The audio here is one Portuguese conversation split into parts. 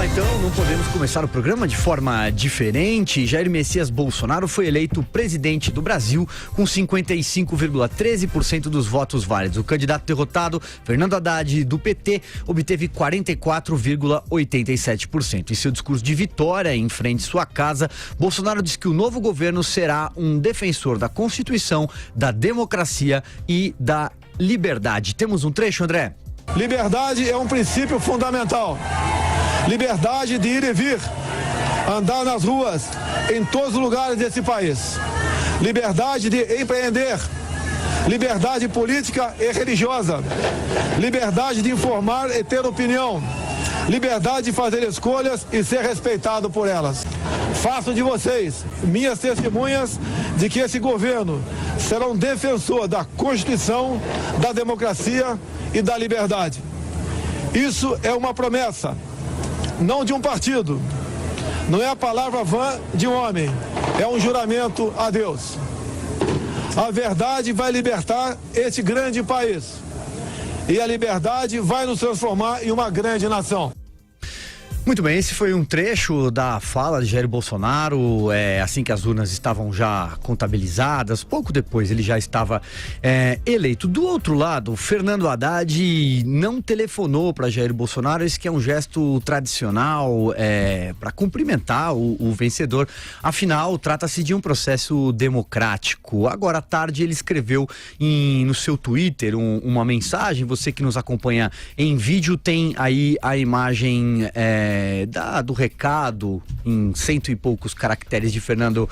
Então, não podemos começar o programa de forma diferente. Jair Messias Bolsonaro foi eleito presidente do Brasil com 55,13% dos votos válidos. O candidato derrotado, Fernando Haddad, do PT, obteve 44,87%. Em seu discurso de vitória em frente à sua casa, Bolsonaro disse que o novo governo será um defensor da Constituição, da democracia e da liberdade. Temos um trecho, André? Liberdade é um princípio fundamental. Liberdade de ir e vir, andar nas ruas, em todos os lugares desse país. Liberdade de empreender, liberdade política e religiosa, liberdade de informar e ter opinião, liberdade de fazer escolhas e ser respeitado por elas. Faço de vocês minhas testemunhas de que esse governo será um defensor da Constituição, da democracia e da liberdade. Isso é uma promessa, não de um partido, não é a palavra vã de um homem, é um juramento a Deus. A verdade vai libertar este grande país e a liberdade vai nos transformar em uma grande nação. Muito bem, esse foi um trecho da fala de Jair Bolsonaro, assim que as urnas estavam já contabilizadas, pouco depois ele já estava eleito. Do outro lado, Fernando Haddad não telefonou para Jair Bolsonaro, esse que é um gesto tradicional para cumprimentar o vencedor, afinal trata-se de um processo democrático. Agora à tarde ele escreveu no seu Twitter uma mensagem, você que nos acompanha em vídeo tem aí a imagem do recado em 100 e poucos caracteres de Fernando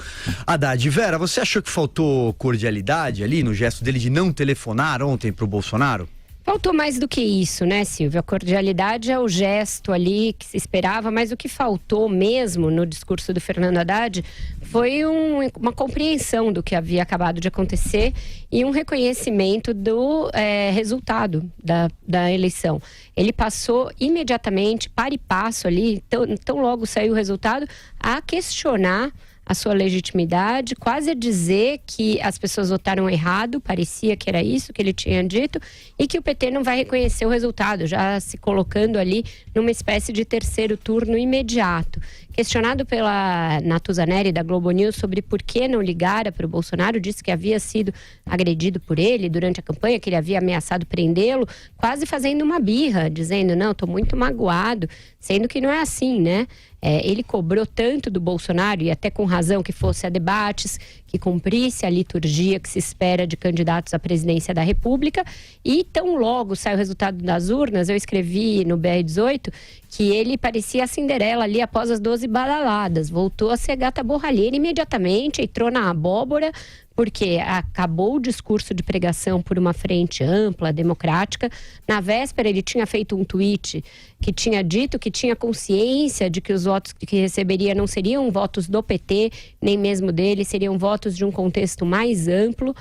Haddad. Vera, você achou que faltou cordialidade ali no gesto dele de não telefonar ontem pro Bolsonaro? Faltou mais do que isso, né, Silvia? A cordialidade é o gesto ali que se esperava, mas o que faltou mesmo no discurso do Fernando Haddad foi uma compreensão do que havia acabado de acontecer e um reconhecimento do resultado da eleição. Ele passou imediatamente, para e passo ali, tão logo saiu o resultado, a questionar a sua legitimidade, quase a dizer que as pessoas votaram errado, parecia que era isso que ele tinha dito, e que o PT não vai reconhecer o resultado, já se colocando ali numa espécie de terceiro turno imediato. Questionado pela Natuza Neri da Globo News sobre por que não ligara para o Bolsonaro, disse que havia sido agredido por ele durante a campanha, que ele havia ameaçado prendê-lo, quase fazendo uma birra, dizendo, não, estou muito magoado, sendo que não é assim, né? Ele cobrou tanto do Bolsonaro, e até com razão, que fosse a debates, que cumprisse a liturgia que se espera de candidatos à presidência da República, e tão logo sai o resultado das urnas, eu escrevi no BR18 que ele parecia a Cinderela ali após as 12 badaladas, voltou a ser gata borralheira imediatamente, entrou na abóbora, porque acabou o discurso de pregação por uma frente ampla, democrática. Na véspera ele tinha feito um tweet que tinha dito que tinha consciência de que os votos que receberia não seriam votos do PT, nem mesmo dele, seriam votos de um contexto mais amplo.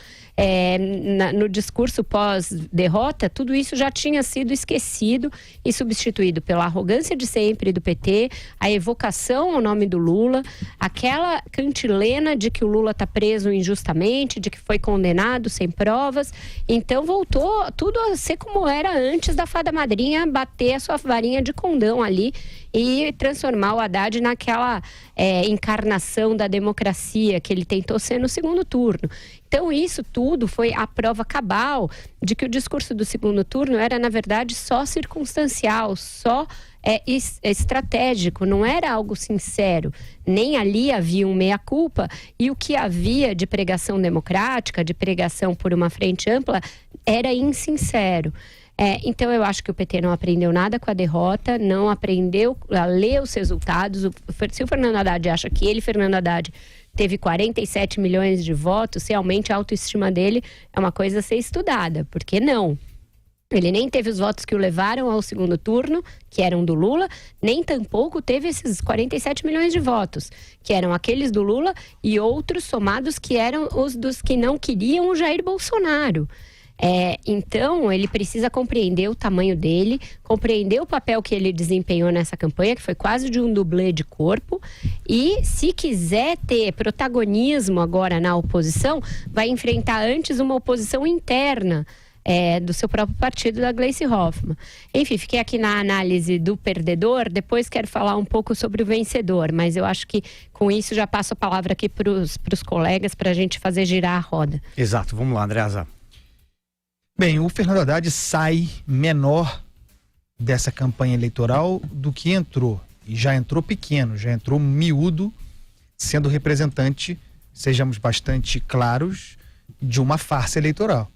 No discurso pós-derrota, tudo isso já tinha sido esquecido e substituído pela arrogância de sempre do PT, a evocação ao nome do Lula, aquela cantilena de que o Lula está preso injustamente, de que foi condenado sem provas. Então voltou tudo a ser como era antes da fada madrinha bater a sua varinha de condão ali e transformar o Haddad naquela encarnação da democracia que ele tentou ser no segundo turno. Então isso tudo foi a prova cabal de que o discurso do segundo turno era, na verdade, só circunstancial, só estratégico, não era algo sincero. Nem ali havia um meia-culpa, e o que havia de pregação democrática, de pregação por uma frente ampla, era insincero. Então eu acho que o PT não aprendeu nada com a derrota, não aprendeu a ler os resultados. Se o Fernando Haddad acha que Fernando Haddad, teve 47 milhões de votos, realmente a autoestima dele é uma coisa a ser estudada, porque não. Ele nem teve os votos que o levaram ao segundo turno, que eram do Lula, nem tampouco teve esses 47 milhões de votos, que eram aqueles do Lula e outros somados que eram os dos que não queriam o Jair Bolsonaro. Então, ele precisa compreender o tamanho dele, compreender o papel que ele desempenhou nessa campanha, que foi quase de um dublê de corpo, e se quiser ter protagonismo agora na oposição, vai enfrentar antes uma oposição interna, do seu próprio partido, da Gleice Hoffmann. Enfim, fiquei aqui na análise do perdedor, depois quero falar um pouco sobre o vencedor, mas eu acho que com isso já passo a palavra aqui para os colegas para a gente fazer girar a roda. Exato, vamos lá, Andreasa. Bem, o Fernando Haddad sai menor dessa campanha eleitoral do que entrou. E já entrou pequeno, já entrou miúdo, sendo representante, sejamos bastante claros, de uma farsa eleitoral.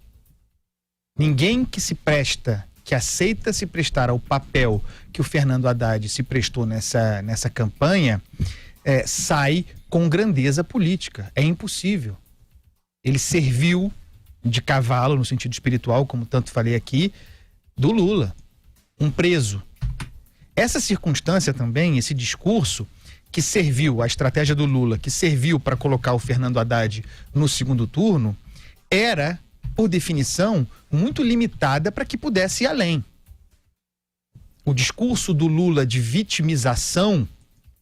Ninguém que se presta, que aceita se prestar ao papel que o Fernando Haddad se prestou nessa campanha, sai com grandeza política. É impossível. Ele serviu de cavalo, no sentido espiritual, como tanto falei aqui, do Lula. Um preso. Essa circunstância também, esse discurso que serviu, a estratégia do Lula, que serviu para colocar o Fernando Haddad no segundo turno, era, por definição, muito limitada para que pudesse ir além. O discurso do Lula de vitimização,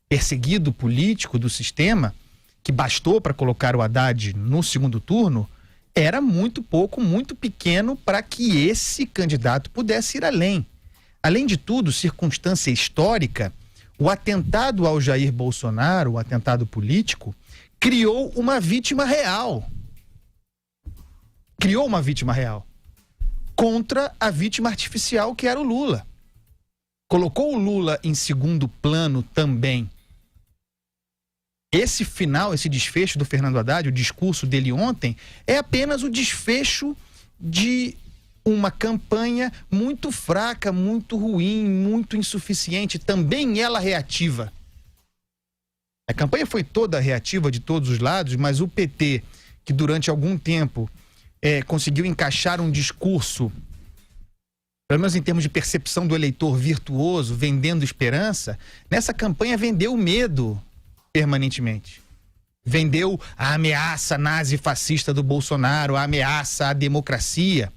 perseguido político do sistema, que bastou para colocar o Haddad no segundo turno, era muito pouco, muito pequeno para que esse candidato pudesse ir além. Além de tudo, circunstância histórica, o atentado ao Jair Bolsonaro, o atentado político, criou uma vítima real. Criou uma vítima real contra a vítima artificial que era o Lula. Colocou o Lula em segundo plano também. Esse final, esse desfecho do Fernando Haddad, o discurso dele ontem, é apenas o desfecho de uma campanha muito fraca, muito ruim, muito insuficiente, também ela reativa. A campanha foi toda reativa de todos os lados, mas o PT, que durante algum tempo conseguiu encaixar um discurso, pelo menos em termos de percepção do eleitor virtuoso, vendendo esperança, nessa campanha vendeu medo permanentemente. Vendeu a ameaça nazi-fascista do Bolsonaro, a ameaça à democracia,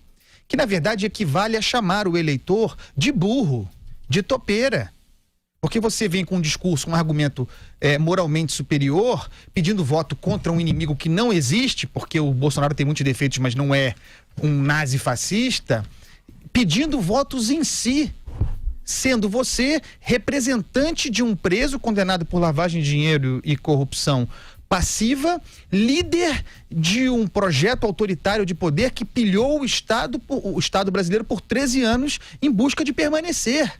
que na verdade equivale a chamar o eleitor de burro, de topeira. Porque você vem com um discurso, um argumento moralmente superior, pedindo voto contra um inimigo que não existe, porque o Bolsonaro tem muitos defeitos, mas não é um nazi-fascista, pedindo votos em si, sendo você representante de um preso condenado por lavagem de dinheiro e corrupção passiva, líder de um projeto autoritário de poder que pilhou o Estado brasileiro por 13 anos em busca de permanecer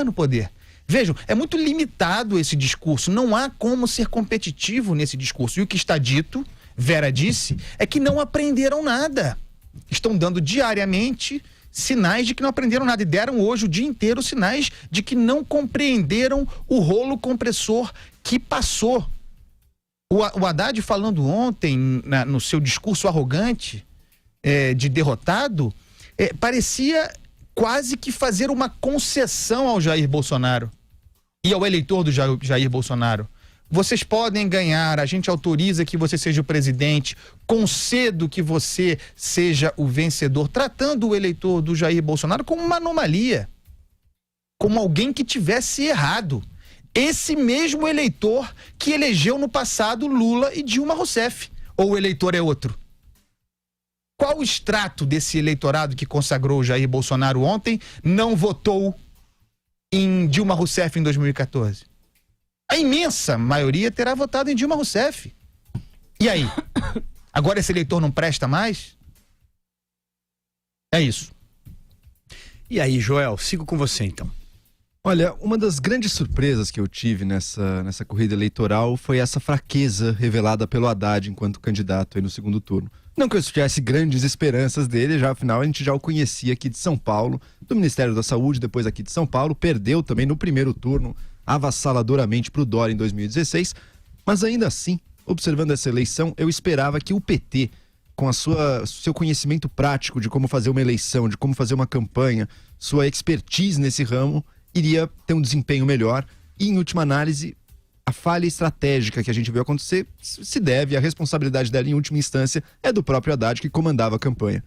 no poder. Vejam, é muito limitado esse discurso, não há como ser competitivo nesse discurso. E o que está dito, Vera disse, é que não aprenderam nada. Estão dando diariamente sinais de que não aprenderam nada e deram hoje o dia inteiro sinais de que não compreenderam o rolo compressor que passou. O Haddad falando ontem, no seu discurso arrogante de derrotado, parecia quase que fazer uma concessão ao Jair Bolsonaro e ao eleitor do Jair Bolsonaro. Vocês podem ganhar, a gente autoriza que você seja o presidente, concedo que você seja o vencedor, tratando o eleitor do Jair Bolsonaro como uma anomalia, como alguém que tivesse errado. Esse mesmo eleitor que elegeu no passado Lula e Dilma Rousseff. Ou o eleitor é outro? Qual o extrato desse eleitorado que consagrou o Jair Bolsonaro ontem não votou em Dilma Rousseff em 2014? A imensa maioria terá votado em Dilma Rousseff. E aí? Agora esse eleitor não presta mais? É isso. E aí, Joel, sigo com você então. Olha, uma das grandes surpresas que eu tive nessa corrida eleitoral foi essa fraqueza revelada pelo Haddad enquanto candidato aí no segundo turno. Não que eu tivesse grandes esperanças dele, já afinal a gente já o conhecia aqui de São Paulo, do Ministério da Saúde, depois aqui de São Paulo, perdeu também no primeiro turno avassaladoramente para o Dória em 2016, mas ainda assim, observando essa eleição, eu esperava que o PT, com seu conhecimento prático de como fazer uma eleição, de como fazer uma campanha, sua expertise nesse ramo, iria ter um desempenho melhor e, em última análise, a falha estratégica que a gente viu acontecer se deve, a responsabilidade dela, em última instância, é do próprio Haddad, que comandava a campanha.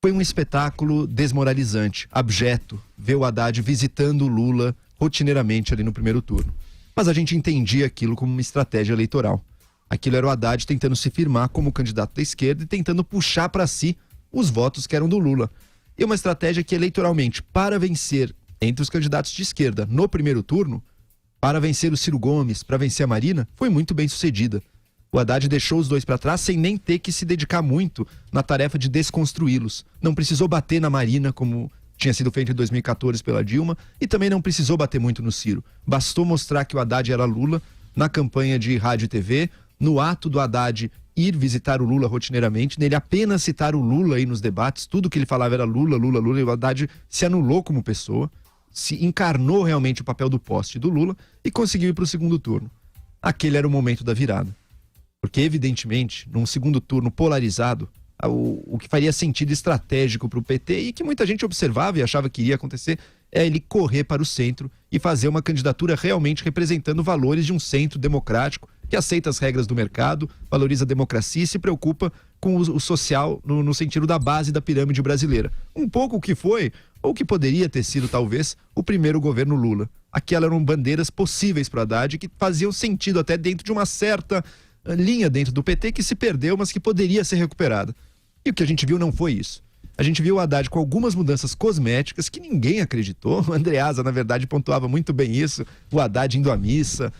Foi um espetáculo desmoralizante, abjeto, ver o Haddad visitando o Lula rotineiramente ali no primeiro turno. Mas a gente entendia aquilo como uma estratégia eleitoral. Aquilo era o Haddad tentando se firmar como candidato da esquerda e tentando puxar para si os votos que eram do Lula. E uma estratégia que eleitoralmente, para vencer entre os candidatos de esquerda no primeiro turno, para vencer o Ciro Gomes, para vencer a Marina, foi muito bem sucedida. O Haddad deixou os dois para trás sem nem ter que se dedicar muito na tarefa de desconstruí-los. Não precisou bater na Marina, como tinha sido feito em 2014 pela Dilma, e também não precisou bater muito no Ciro. Bastou mostrar que o Haddad era Lula na campanha de rádio e TV, no ato do Haddad ir visitar o Lula rotineiramente, nele apenas citar o Lula aí nos debates, tudo que ele falava era Lula, Lula, Lula, e o Haddad se anulou como pessoa, se encarnou realmente o papel do poste do Lula e conseguiu ir para o segundo turno. Aquele era o momento da virada. Porque, evidentemente, num segundo turno polarizado, o que faria sentido estratégico para o PT e que muita gente observava e achava que iria acontecer é ele correr para o centro e fazer uma candidatura realmente representando valores de um centro democrático que aceita as regras do mercado, valoriza a democracia e se preocupa com o social no sentido da base da pirâmide brasileira. Um pouco o que foi, ou que poderia ter sido talvez, o primeiro governo Lula. Aquelas eram bandeiras possíveis para o Haddad que faziam sentido até dentro de uma certa linha dentro do PT que se perdeu, mas que poderia ser recuperada. E o que a gente viu não foi isso. A gente viu o Haddad com algumas mudanças cosméticas que ninguém acreditou. O Andreasa, na verdade, pontuava muito bem isso. O Haddad indo à missa,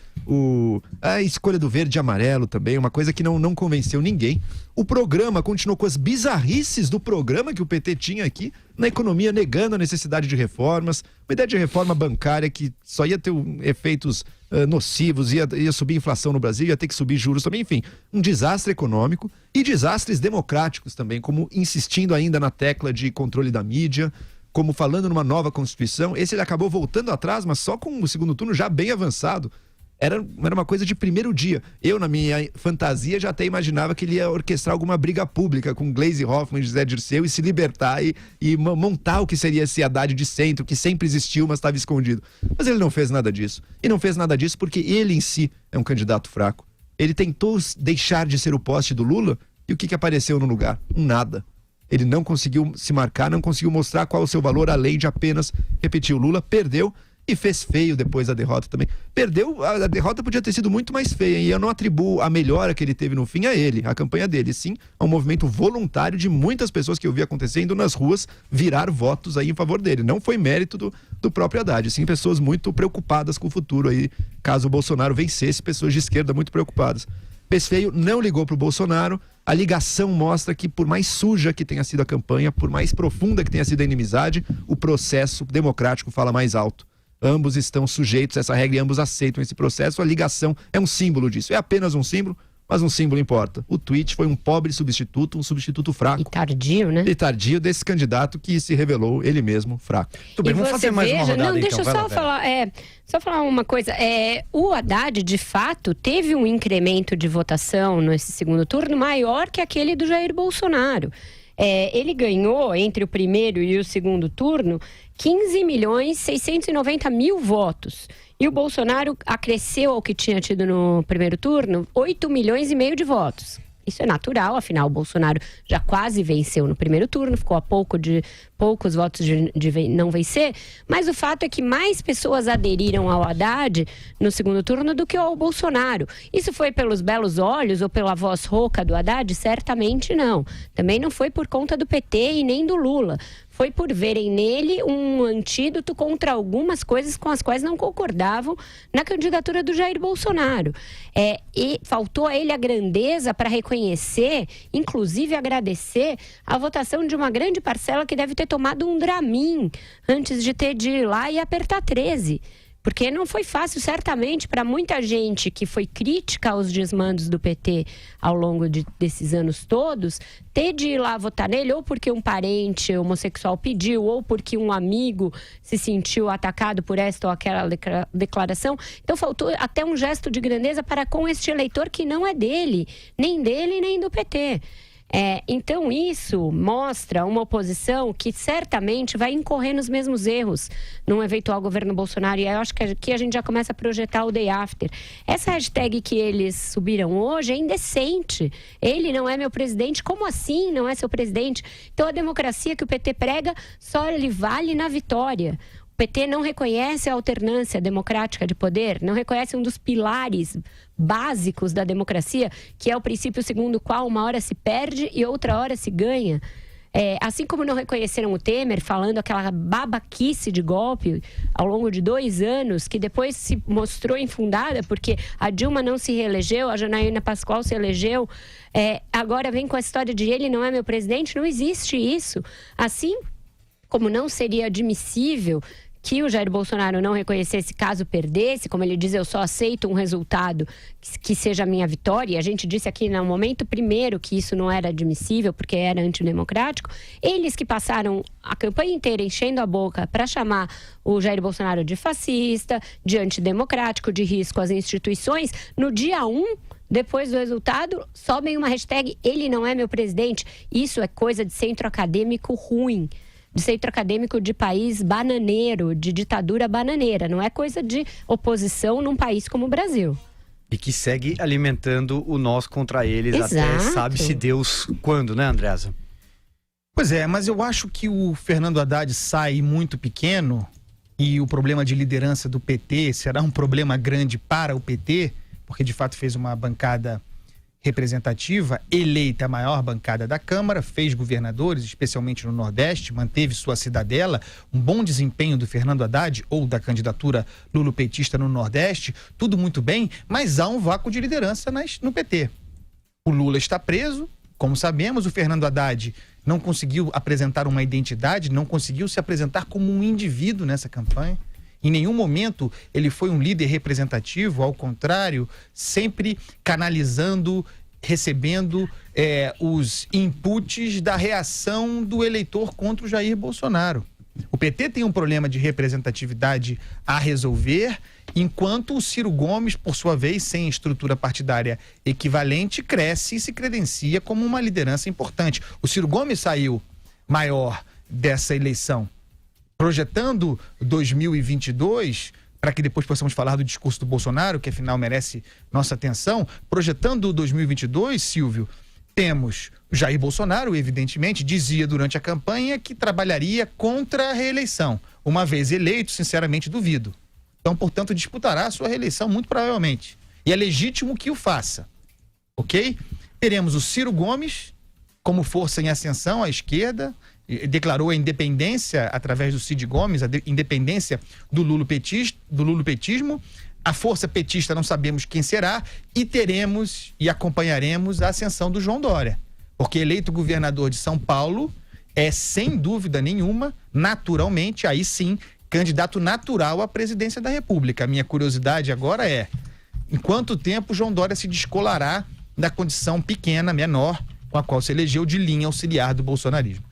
a escolha do verde e amarelo também, uma coisa que não convenceu ninguém. O programa continuou com as bizarrices do programa que o PT tinha aqui na economia, negando a necessidade de reformas, uma ideia de reforma bancária que só ia ter efeitos nocivos, ia subir a inflação no Brasil, ia ter que subir juros também, enfim, um desastre econômico e desastres democráticos também, como insistindo ainda na tecla de controle da mídia, como falando numa nova Constituição. Esse ele acabou voltando atrás, mas só com o segundo turno já bem avançado. Era uma coisa de primeiro dia. Eu, na minha fantasia, já até imaginava que ele ia orquestrar alguma briga pública com Gleisi Hoffmann e José Dirceu e se libertar e montar o que seria esse Haddad de centro, que sempre existiu, mas estava escondido. Mas ele não fez nada disso. E não fez nada disso porque ele em si é um candidato fraco. Ele tentou deixar de ser o poste do Lula e o que apareceu no lugar? Um nada. Ele não conseguiu se marcar, não conseguiu mostrar qual é o seu valor, além de apenas repetir. O Lula perdeu e fez feio depois da derrota também. Perdeu, a derrota podia ter sido muito mais feia, e eu não atribuo a melhora que ele teve no fim a ele, a campanha dele, sim a um movimento voluntário de muitas pessoas que eu vi acontecendo nas ruas virar votos aí em favor dele. Não foi mérito do próprio Haddad, sim pessoas muito preocupadas com o futuro aí, caso o Bolsonaro vencesse, pessoas de esquerda muito preocupadas. Fez feio, não ligou pro Bolsonaro. A ligação mostra que, por mais suja que tenha sido a campanha, por mais profunda que tenha sido a inimizade, o processo democrático fala mais alto. Ambos estão sujeitos a essa regra e ambos aceitam esse processo. A ligação é um símbolo disso. É apenas um símbolo, mas um símbolo importa. O tweet foi um pobre substituto, um substituto fraco. E tardio, né? E tardio desse candidato que se revelou ele mesmo fraco. Tudo bem, vamos fazer mais uma rodada. Não, deixa eu então. só falar. Só falar uma coisa. O Haddad, de fato, teve um incremento de votação nesse segundo turno maior que aquele do Jair Bolsonaro. Ele ganhou, entre o primeiro e o segundo turno, 15.690.000 votos. E o Bolsonaro acresceu ao que tinha tido no primeiro turno 8,5 milhões de votos. Isso é natural, afinal, o Bolsonaro já quase venceu no primeiro turno, ficou a poucos votos de não vencer, mas o fato é que mais pessoas aderiram ao Haddad no segundo turno do que ao Bolsonaro. Isso foi pelos belos olhos ou pela voz rouca do Haddad? Certamente não. Também não foi por conta do PT e nem do Lula. Foi por verem nele um antídoto contra algumas coisas com as quais não concordavam na candidatura do Jair Bolsonaro. E faltou a ele a grandeza para reconhecer, inclusive agradecer, a votação de uma grande parcela que deve ter tomado um Dramin antes de ter de ir lá e apertar 13. Porque não foi fácil, certamente, para muita gente que foi crítica aos desmandos do PT ao longo desses anos todos, ter de ir lá votar nele, ou porque um parente homossexual pediu, ou porque um amigo se sentiu atacado por esta ou aquela declaração. Então, faltou até um gesto de grandeza para com este eleitor que não é dele, nem do PT. Então isso mostra uma oposição que certamente vai incorrer nos mesmos erros num eventual governo Bolsonaro, e eu acho que aqui a gente já começa a projetar o day after. Essa hashtag que eles subiram hoje é indecente. Ele não é meu presidente. Como assim não é seu presidente? Então a democracia que o PT prega só lhe vale na vitória. O PT não reconhece a alternância democrática de poder, não reconhece um dos pilares básicos da democracia, que é o princípio segundo o qual uma hora se perde e outra hora se ganha. Assim como não reconheceram o Temer, falando aquela babaquice de golpe ao longo de 2 anos, que depois se mostrou infundada, porque a Dilma não se reelegeu, a Janaína Pascoal se elegeu, agora vem com a história de ele não é meu presidente. Não existe isso. Assim como não seria admissível que o Jair Bolsonaro não reconhecesse caso perdesse, como ele diz, eu só aceito um resultado que seja a minha vitória, e a gente disse aqui no momento primeiro que isso não era admissível, porque era antidemocrático. Eles que passaram a campanha inteira enchendo a boca para chamar o Jair Bolsonaro de fascista, de antidemocrático, de risco às instituições, no dia 1, depois do resultado, sobem uma hashtag, ele não é meu presidente. Isso é coisa de centro acadêmico ruim, de centro acadêmico de país bananeiro, de ditadura bananeira. Não é coisa de oposição num país como o Brasil. E que segue alimentando o nós contra eles. Exato. Até sabe-se Deus quando, né, Andreasa? Pois é, mas eu acho que o Fernando Haddad sai muito pequeno e o problema de liderança do PT será um problema grande para o PT, porque de fato fez uma bancada representativa, eleita a maior bancada da Câmara, fez governadores, especialmente no Nordeste, manteve sua cidadela, um bom desempenho do Fernando Haddad ou da candidatura lulopetista no Nordeste, tudo muito bem, mas há um vácuo de liderança no PT. O Lula está preso, como sabemos, o Fernando Haddad não conseguiu apresentar uma identidade, não conseguiu se apresentar como um indivíduo nessa campanha. Em nenhum momento ele foi um líder representativo, ao contrário, sempre canalizando, recebendo os inputs da reação do eleitor contra o Jair Bolsonaro. O PT tem um problema de representatividade a resolver, enquanto o Ciro Gomes, por sua vez, sem estrutura partidária equivalente, cresce e se credencia como uma liderança importante. O Ciro Gomes saiu maior dessa eleição, projetando 2022, para que depois possamos falar do discurso do Bolsonaro, que afinal merece nossa atenção. Projetando 2022, Silvio, temos o Jair Bolsonaro, evidentemente, dizia durante a campanha que trabalharia contra a reeleição. Uma vez eleito, sinceramente duvido. Então, portanto, disputará a sua reeleição muito provavelmente. E é legítimo que o faça, ok? Teremos o Ciro Gomes como força em ascensão à esquerda, declarou a independência através do Cid Gomes, a independência do lulopetismo. A força petista não sabemos quem será, e teremos e acompanharemos a ascensão do João Dória, porque eleito governador de São Paulo é, sem dúvida nenhuma, naturalmente, aí sim, candidato natural à presidência da República. A minha curiosidade agora é, em quanto tempo João Dória se descolará da condição pequena, menor, com a qual se elegeu de linha auxiliar do bolsonarismo.